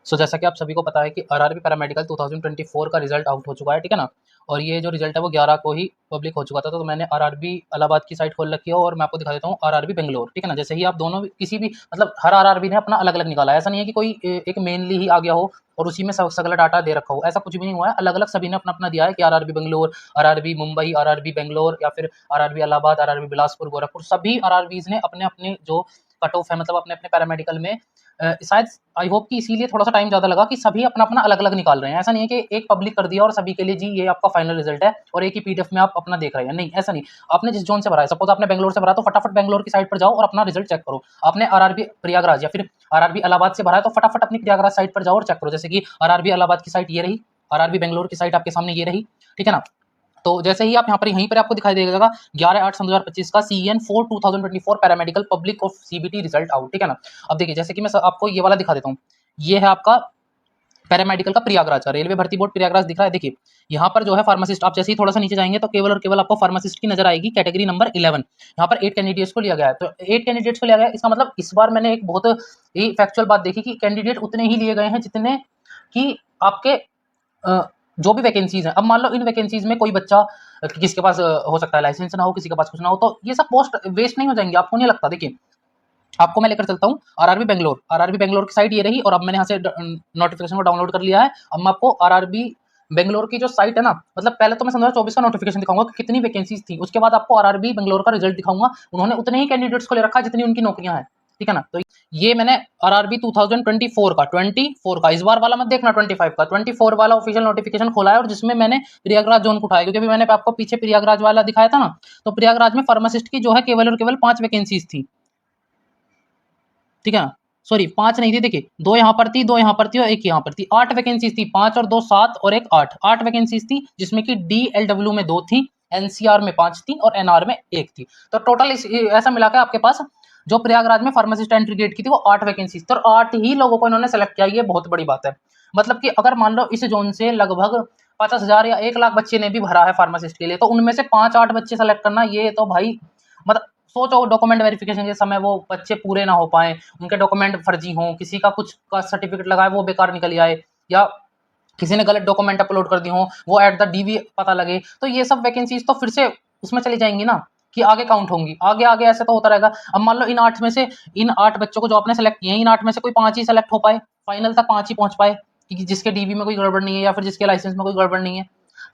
सो जैसा कि आप सभी को पता है कि आरआरबी पैरामेडिकल 2024 का रिजल्ट आउट हो चुका है, ठीक है ना। और ये जो रिजल्ट है वो 11 को ही पब्लिक हो चुका था। तो मैंने आरआरबी इलाहाबाद की साइट खोल रखी है और मैं आपको दिखा देता हूँ आरआरबी बेंगलोर, ठीक है ना। जैसे ही आप दोनों किसी भी मतलब हर आरआरबी ने अपना अलग अलग निकाला है, ऐसा नहीं है कि कोई एक मेनली ही आ गया हो और उसी में सगला डाटा दे रखा हो, ऐसा कुछ भी नहीं हुआ है। अलग अलग सभी ने अपना अपना दिया है कि RRB Bangalore, RRB Mumbai, RRB Bangalore या फिर आरआरबी इलाहाबाद, आरआरबी बिलासपुर, गोरखपुर, सभी आरआरबीज ने अपने अपने जो कट ऑफ है मतलब अपने अपने पैरामेडिकल में शायद आई होप कि इसीलिए थोड़ा सा टाइम ज़्यादा लगा कि सभी अपना अपना अलग अलग निकाल रहे हैं। ऐसा नहीं है कि एक पब्लिक कर दिया और सभी के लिए जी ये आपका फाइनल रिजल्ट है और एक ही पीडीएफ में आप अपना देख रहे हैं, नहीं ऐसा नहीं। आपने जिस जोन से भरा है, सपोज आपने बेंगलोर से भरा तो फटाफट बेंगलोर की साइट पर जाओ और अपना रिजल्ट चेक करो। आपने आरआरबी प्रयागराज या फिर आरआरबी इलाहाबाद से भरा है तो फटाफट अपनी प्रयागराज साइट पर जाओ और चेक करो। जैसे कि आरआरबी इलाहाबाद की साइट ये रही, आरआरबी बेंगलोर की साइट आपके सामने ये रही, ठीक है ना। तो जैसे ही आप यहाँ पर यहीं पर आपको दिखाई देगा 11/8/2025 का CN4 2024 paramedical public of CBT result out, ठीक है ना। अब देखिए जैसे कि मैं आपको ये वाला दिखा देता हूँ, ये है आपका पैरामेडिकल का प्रयागराज का रेलवे भर्ती बोर्ड प्रयागराज दिख रहा है। देखिए यहाँ पर जो है फार्मासिस्ट, आप जैसे ही थोड़ा सा नीचे जाएंगे तो केवल और केवल आपको फार्मासिस्ट की नजर आएगी, कैटेगरी नंबर 11। यहाँ पर 8 कैंडिडेट्स को लिया गया है, तो 8 कैंडिडेट्स को लिया गया है, इसका मतलब इस बार मैंने एक बहुत ही फैक्चुअल बात देखी कि कैंडिडेट उतने ही लिए गए हैं जितने कि आपके जो भी वैकेंसीज हैं। अब मान लो इन वैकेंसीज में कोई बच्चा किसके पास हो सकता है लाइसेंस ना हो, किसी के पास कुछ ना हो, तो ये सब पोस्ट वेस्ट नहीं हो जाएंगे, आपको नहीं लगता। देखिए आपको मैं लेकर चलता हूँ आरआरबी बेंगलोर की साइट ये रही और अब मैंने यहाँ से नोटिफिकेशन को डाउनलोड कर लिया है। अब मैं आपको आरआरबी बेंगलोर की जो साइट है ना, मतलब पहले तो मैं 2024 का नोटिफिकेशन दिखाऊंगा कि कितनी वैकेंसीज थी, उसके बाद आपको आरआरबी बेंगलोर का रिजल्ट दिखाऊंगा। उन्होंने उतने ही कैंडिडेट्स को ले रखा है जितनी उनकी नौकरियां हैं, ठीक है ना। तो ये मैंने आरआरबी 2024 का इस बार वाला मत देखना 25 का, 24 वाला ऑफिशियल नोटिफिकेशन खोला है और जिसमें मैंने प्रयागराज जोन को उठाया, क्योंकि अभी मैंने आपको पीछे प्रयागराज वाला दिखाया था ना, तो प्रयागराज में फार्मासिस्ट की जो है केवल और केवल 5 वैकेंसीज थी, ठीक है ना। सॉरी 5 नहीं थी, देखिए 2 यहाँ पर थी, 2 यहाँ पर थी और 1 यहाँ पर थी, 8 वैकेंसीज थी, 5 और 2 7 और 1 8, 8 वैकेंसीज थी, जिसमें कि DLW में 2 थी, NCR में 5 थी और NR में 1 थी। तो टोटल ऐसा मिला के आपके पास जो प्रयागराज में फार्मासिस्ट एंट्री गेट की थी वो 8 वैकेंसीज थी और 8 ही लोगों को इन्होंने सेलेक्ट किया। ये बहुत बड़ी बात है। मतलब कि अगर मान लो इस जोन से लगभग 50,000 या 1 लाख बच्चे ने भी भरा है फार्मासिस्ट के लिए, तो उनमें से 5-8 बच्चे सेलेक्ट करना, ये तो भाई मतलब सोचो डॉक्यूमेंट वेरिफिकेशन के समय वो बच्चे पूरे ना हो पाए, उनके डॉक्यूमेंट फर्जी हों, किसी का कुछ का सर्टिफिकेट लगाए वो बेकार निकल आए, या किसी ने गलत डॉक्यूमेंट अपलोड कर दी हो वो एट द DV पता लगे, तो ये सब वैकेंसीज तो फिर से उसमें चली जाएंगी ना कि आगे काउंट होंगी, आगे आगे ऐसे तो होता रहेगा। अब मान लो इन 8 में से, इन 8 बच्चों को जो आपने सेलेक्ट किए हैं, इन 8 में से कोई 5 ही सेलेक्ट हो पाए, फाइनल तक 5 ही पहुंच पाए कि जिसके DV में कोई गड़बड़ नहीं है या फिर जिसके लाइसेंस में कोई गड़बड़ नहीं है,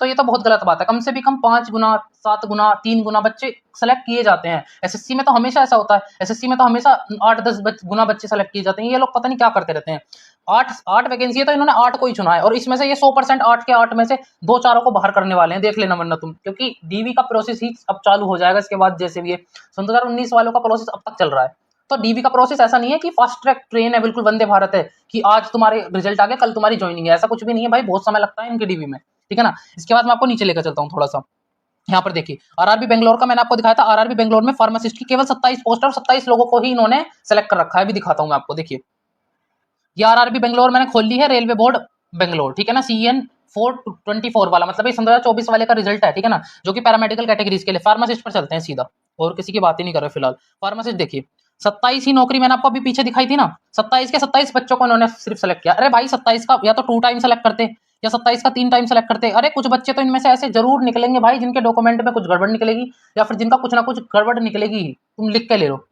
तो ये तो बहुत गलत बात है। कम से भी कम 5 गुना 7 गुना 3 गुना बच्चे सेलेक्ट किए जाते हैं। SSC में तो हमेशा ऐसा होता है, SSC में तो हमेशा 8-10 गुना बच्चे सेलेक्ट किए जाते हैं। ये लोग पता नहीं क्या करते रहते हैं। 8 वैकेंसी है तो इन्होंने 8 को ही चुना है और इसमें से ये 100% 8 के 8 में से 2-4 को बाहर करने वाले हैं, देख लेना वरना तुम, क्योंकि DV का प्रोसेस ही अब चालू हो जाएगा इसके बाद। जैसे भी ये 2019 वालों का प्रोसेस अब तक चल रहा है, तो DV का प्रोसेस ऐसा नहीं है कि फास्ट ट्रैक ट्रेन है, बिल्कुल वंदे भारत है कि आज तुम्हारे रिजल्ट आ गए कल तुम्हारी ज्वाइनिंग है, ऐसा कुछ भी नहीं है भाई, बहुत समय लगता है इनके DV में, ठीक है ना। इसके बाद मैं आपको नीचे लेकर चलता हूँ थोड़ा सा। यहाँ पर देखिए आरआरबी बेंगलोर का मैंने आपको दिखाया था, आरआरबी बेंगलोर में फार्मासिस्ट की केवल 27 पोस्ट और 27 लोगों को ही इन्होंने सेलेक्ट कर रखा है। अभी दिखाता हूँ मैं आपको, देखिए ये आरआरबी बेंगलोर मैंने खोल ली है, रेलवे बोर्ड बेंगलोर, ठीक है ना। CN424 वाला मतलब 2024 वाले का रिजल्ट है, ठीक है ना, जो कि पैरामेडिकल कैटेगरीज के लिए। फार्मासिस्ट पर चलते हैं सीधा, और किसी की बात ही नहीं कर रहे फिलहाल। फार्मासिस्ट देखिए 27 ही नौकरी मैंने आपको अभी पीछे दिखाई थी ना, 27 के 27 बच्चों को इन्होंने सिर्फ सेलेक्ट किया। अरे भाई 27 का या तो 2 टाइम सेलेक्ट करते या 27 का 3 टाइम सेलेक्ट करते। अरे कुछ बच्चे तो इनमें से ऐसे जरूर निकलेंगे भाई जिनके डॉक्यूमेंट में कुछ गड़बड़ निकलेगी या फिर जिनका कुछ ना कुछ गड़बड़ निकलेगी, तुम लिख के ले लो।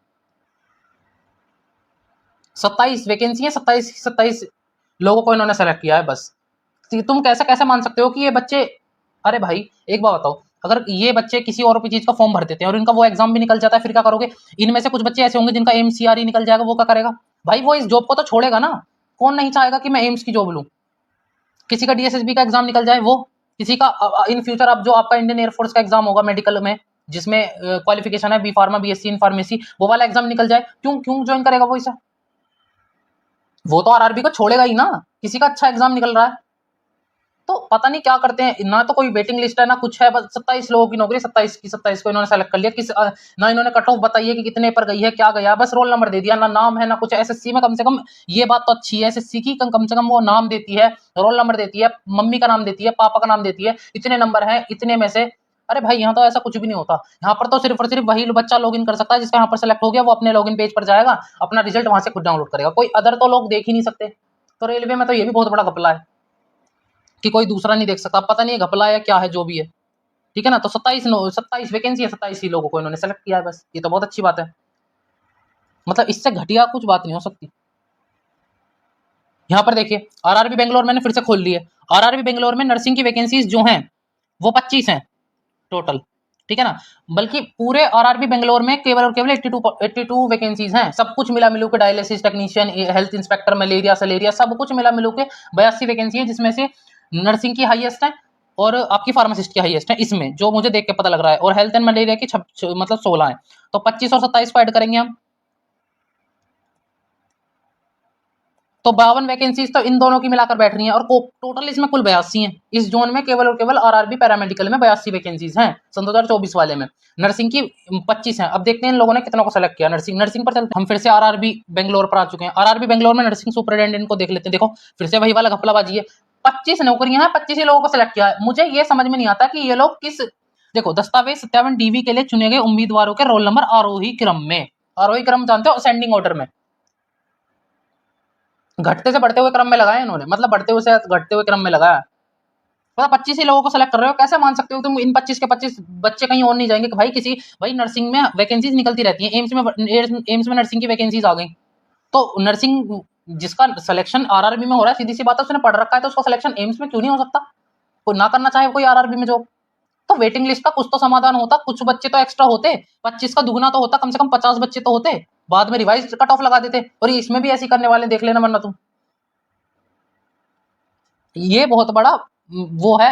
27 वैकेंसी है, 27 लोगों को इन्होंने सेलेक्ट किया है बस। तुम कैसे कैसे मान सकते हो कि ये बच्चे, अरे भाई एक बात बताओ, अगर ये बच्चे किसी और भी चीज का फॉर्म भर देते हैं और इनका वो एग्जाम भी निकल जाता है, फिर क्या करोगे? इनमें से कुछ बच्चे ऐसे होंगे जिनका MCR निकल जाएगा, वो क्या करेगा भाई? वो इस जॉब को तो छोड़ेगा ना। कौन नहीं चाहेगा कि मैं एम्स की जॉब लूं? किसी का DSSB का एग्जाम निकल जाए, वो किसी का इन फ्यूचर अब जो आपका इंडियन एयरफोर्स का एग्जाम होगा मेडिकल में, जिसमें क्वालिफिकेशन है B pharma BSc in pharmacy, वो वाला एग्जाम निकल जाए, क्यों क्यों ज्वाइन करेगा वो इसे? वो तो आरआरबी को छोड़ेगा ही ना, किसी का अच्छा एग्जाम निकल रहा है। तो पता नहीं क्या करते हैं, ना तो कोई वेटिंग लिस्ट है ना कुछ है, बस 27 लोगों की नौकरी, 27 की 27 को इन्होंने सेलेक्ट कर लिया। ना इन्होंने कट ऑफ बताई है कि कितने पर गई है, क्या गया, बस रोल नंबर दे दिया, ना नाम है ना कुछ। SSC में कम से कम ये बात तो अच्छी है, SSC की कम से कम वो नाम देती है, रोल नंबर देती है, मम्मी का नाम देती है, पापा का नाम देती है, इतने नंबर है इतने में से। अरे भाई यहाँ तो ऐसा कुछ भी नहीं होता। यहाँ पर तो सिर्फ और सिर्फ वही बच्चा लॉग इन कर सकता है जिसका यहाँ पर सेलेक्ट हो गया, वो अपने लॉग इन पेज पर जाएगा, अपना रिजल्ट वहां से खुद डाउनलोड करेगा, कोई अदर तो लोग देख ही नहीं सकते। तो रेलवे में तो ये भी बहुत बड़ा घपला है कि कोई दूसरा नहीं देख सकता, पता नहीं घपला है क्या है जो भी है, ठीक है ना। तो 27 वैकेंसी है, 27 ही लोगों को इन्होंने सेलेक्ट किया है बस, ये तो बहुत अच्छी बात है, मतलब इससे घटिया कुछ बात नहीं हो सकती। यहाँ पर देखिए आरआरबी बेंगलोर मैंने फिर से खोल ली है, आरआरबी बेंगलोर में नर्सिंग की वैकेंसीज जो हैं वो 25 हैं टोटल, ठीक है ना। बल्कि पूरे आरआरबी बेंगलोर में केवल और केवल 82 वैकेंसीज हैं, सब कुछ मिला मिलू के, dialysis technician, health inspector, malaria सलेरिया सब कुछ मिला मिलू के 82 वैकेंसी है, जिसमें से नर्सिंग की हाईएस्ट है और आपकी फार्मासिस्ट की हाईएस्ट है इसमें, जो मुझे देख के पता लग रहा है, और हेल्थ एंड मलेरिया की मतलब 16 है। तो 25 और 27 को ऐड करेंगे हम तो 52 वैकेंसीज तो इन दोनों की मिलाकर बैठ रही हैं, और टोटल इसमें कुल 82 हैं। इस जोन में केवल और केवल आरआरबी पैरामेडिकल में 82 वैकेंसीज हैं सन 2024 वाले में। नर्सिंग की 25 हैं। अब देखते हैं इन लोगों ने कितनों को सेलेक्ट किया। नर्सिंग पर चलते हम फिर से आरआरबी बेंगलोर पर आ चुके हैं। आरआरबी बेंगलोर में नर्सिंग सुपरिटेंडेंट को देख लेते हैं। देखो फिर से वही वाला घपलाबाजी है, 25 नौकरियां हैं, 25 ही लोगों को सिलेक्ट किया है। मुझे ये समझ में नहीं आता कि ये लोग किस, देखो दस्तावेज सत्यावन डीवी के लिए चुने गए उम्मीदवारों के रोल नंबर आरोही क्रम में, आरोही क्रम जानते हो, असेंडिंग ऑर्डर में, घटते से बढ़ते हुए क्रम में लगाया इन्होंने, मतलब बढ़ते हुए से घटते हुए क्रम में लगाया। मतलब 25 ही लोगों को सेलेक्ट कर रहे हो, कैसे मान सकते हो तुम इन 25 के 25 बच्चे कहीं और नहीं जाएंगे कि भाई नर्सिंग में वैकेंसीज निकलती रहती है, एम्स में नर्सिंग की वैकेंसीज आ गई, तो नर्सिंग जिसका सिलेक्शन आरआरबी में हो रहा है, सीधी सी बात है उसने पढ़ रखा है, तो उसका सिलेक्शन एम्स में क्यों नहीं हो सकता, कोई ना करना चाहे कोई आरआरबी में जॉब, तो वेटिंग लिस्ट का कुछ तो समाधान होता, कुछ बच्चे तो एक्स्ट्रा होते, 25 का दुगना तो होता, कम से कम 50 बच्चे तो होते, बाद में रिवाइज कट ऑफ लगा देते। और इसमें भी ऐसी करने वाले देख लेना, वरना तुम, ये बहुत बड़ा वो है।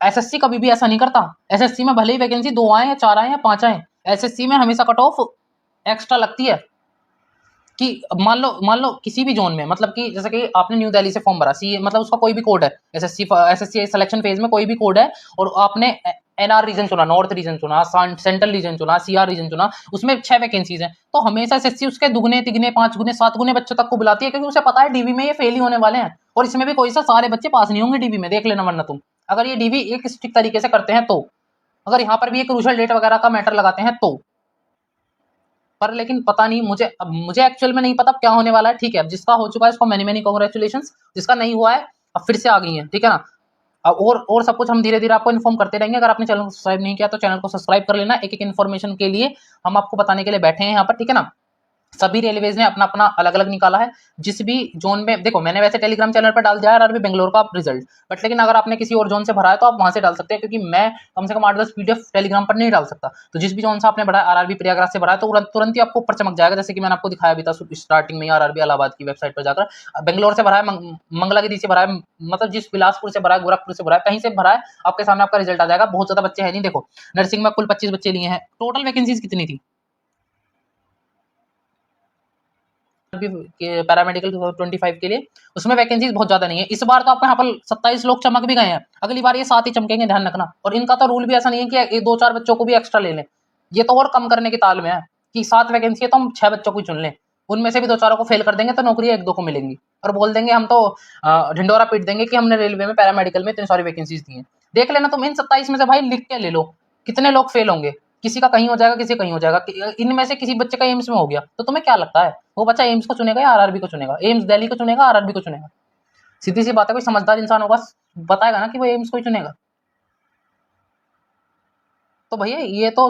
एसएससी कभी भी ऐसा नहीं करता, एसएससी में भले ही वैकेंसी 2 आए या 4 आए या 5 आए, एसएससी में हमेशा कट ऑफ एक्स्ट्रा लगती है। कि मान लो किसी भी जोन में, मतलब कि जैसे कि आपने न्यू दिल्ली से फॉर्म भरा, सी मतलब उसका कोई भी कोड है, एसएससी सिलेक्शन फेज में कोई भी कोड है, और आपने एनआर रीजन चुना, नॉर्थ रीजन चुना, सेंट्रल रीजन चुना, सीआर रीजन चुना, उसमें 6 वैकेंसीज हैं, तो हमेशा एसएससी उसके दुगने तिगने 5 गुने 7 गुने बच्चों तक को बुलाती है, क्योंकि उसे पता है डीवी में ये फेल ही होने वाले हैं, और इसमें भी कोई सा सारे बच्चे पास नहीं होंगे डीवी में, देख लेना, वरना तुम अगर ये डीवी एक स्ट्रिक्ट तरीके से करते हैं तो, अगर यहाँ पर भी एक क्रूशियल डेट वगैरह का मैटर लगाते हैं तो, पर लेकिन पता नहीं, मुझे एक्चुअल में नहीं पता क्या होने वाला है। ठीक है, अब जिसका हो चुका है उसको मैनी कांग्रेचुलेशंस, जिसका नहीं हुआ है अब फिर से आ गई है, ठीक है ना। अब और सब कुछ हम धीरे धीरे आपको इन्फॉर्म करते रहेंगे। अगर आपने चैनल को सब्सक्राइब नहीं किया तो चैनल को सब्सक्राइब कर लेना, एक एक इन्फॉर्मेशन के लिए हम आपको बताने के लिए बैठे हैं यहाँ पर, ठीक है ना। सभी रेलवेज ने अपना अपना अलग अलग निकाला है, जिस भी जोन में, देखो मैंने वैसे टेलीग्राम चैनल पर डाल दिया है आरआरबी बेंगलोर का रिजल्ट, बट लेकिन अगर आपने किसी और जोन से भरा है तो आप वहां से डाल सकते हैं, क्योंकि मैं कम से कम 8-10 पीडीएफ टेलीग्राम पर नहीं डाल सकता। तो जिस भी जोन से आपने भरा है, आरआरबी प्रयागराज से भरा है, तो तुरंत ही आपको ऊपर चमक जाएगा, जैसे कि मैंने आपको दिखाया भी था स्टार्टिंग में आरआरबी इलाहाबाद की वेबसाइट पर जाकर। बेंगलोर से भरा है, मंगलागिरी से भरा है, मतलब जिस बिलासपुर से भरा है, गोरखपुर से भरा है, कहीं से भरा है, आपके सामने आपका रिजल्ट आ जाएगा। बहुत ज्यादा बच्चे हैं नहीं, देखो नर्सिंग में कुल 25 बच्चे लिए हैं। टोटल वैकेंसीज कितनी थी पैरामेडिकल 25 के लिए, उसमें वैकेंसीज बहुत ज्यादा नहीं है। इस बार तो आपको यहाँ पर 27 लोग चमक भी गए हैं, अगली बार ये 7 ही चमकेंगे, ध्यान रखना। और इनका तो रूल भी ऐसा नहीं है कि 2-4 बच्चों को भी एक्स्ट्रा ले लें, ये तो और कम करने की ताल में है कि 7 वैकेंसी है तो हम 6 बच्चों को चुन लें, उनमें से भी 2-4 को फेल कर देंगे तो नौकरी 1-2 को मिलेंगी, और बोल देंगे हम तो ढिंडोरा पीट देंगे कि हमने रेलवे में पैरामेडिकल में इतनी सारी वैकेंसीज दी हैं। देख लेना तुम इन 27 में से भाई लिख के ले लो कितने लोग फेल होंगे, किसी का कहीं हो जाएगा, किसी कहीं हो जाएगा, इनमें से किसी बच्चे का एम्स में हो गया तो तुम्हें क्या लगता है वो बच्चा एम्स को चुनेगा या आरआरबी को चुनेगा, एम्स दिल्ली को चुनेगा, आरआरबी को चुनेगा? सीधी सी बात है, कोई समझदार इंसान होगा बताएगा ना कि वो एम्स को ही चुनेगा। तो भैया ये तो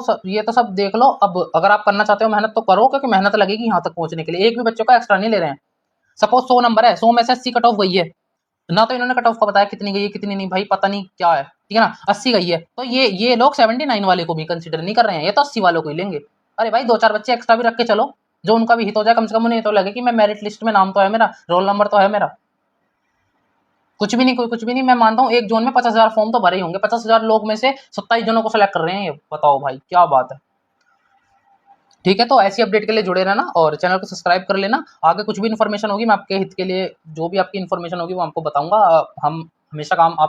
सब देख लो। अब अगर आप करना चाहते हो मेहनत तो करो, क्योंकि मेहनत लगेगी यहाँ तक पहुंचने के लिए, एक भी बच्चों का एक्स्ट्रा नहीं ले रहे हैं। सपोज 100 नंबर है, 100 में से 80 कट ऑफ गई है ना, तो इन्होंने कट ऑफ का बताया कितनी गई है कितनी नहीं, भाई पता नहीं क्या है, ठीक है ना, 80 गई है, तो ये लोग 79 वाले को भी कंसिडर नहीं कर रहे हैं, ये तो 80 वालों को ही लेंगे। अरे भाई 2-4 बच्चे एक्स्ट्रा भी रख के चलो, जो उनका भी हित हो जाए, कम से कम उन्हें तो लगे कि मैं मेरिट लिस्ट में नाम तो है मेरा, रोल नंबर तो है मेरा। कुछ भी नहीं, कोई कुछ भी नहीं। मैं मानता हूँ एक जोन में 50,000 फॉर्म तो भरे ही होंगे, 50,000 लोग में से 27 जनों को सेलेक्ट कर रहे हैं, ये बताओ भाई क्या बात है। ठीक है, तो ऐसी अपडेट के लिए जुड़े रहना और चैनल को सब्सक्राइब कर लेना। आगे कुछ भी इन्फॉर्मेशन होगी मैं आपके हित के लिए, जो भी आपकी इन्फॉर्मेशन होगी वो आपको बताऊंगा। हम हमेशा काम आप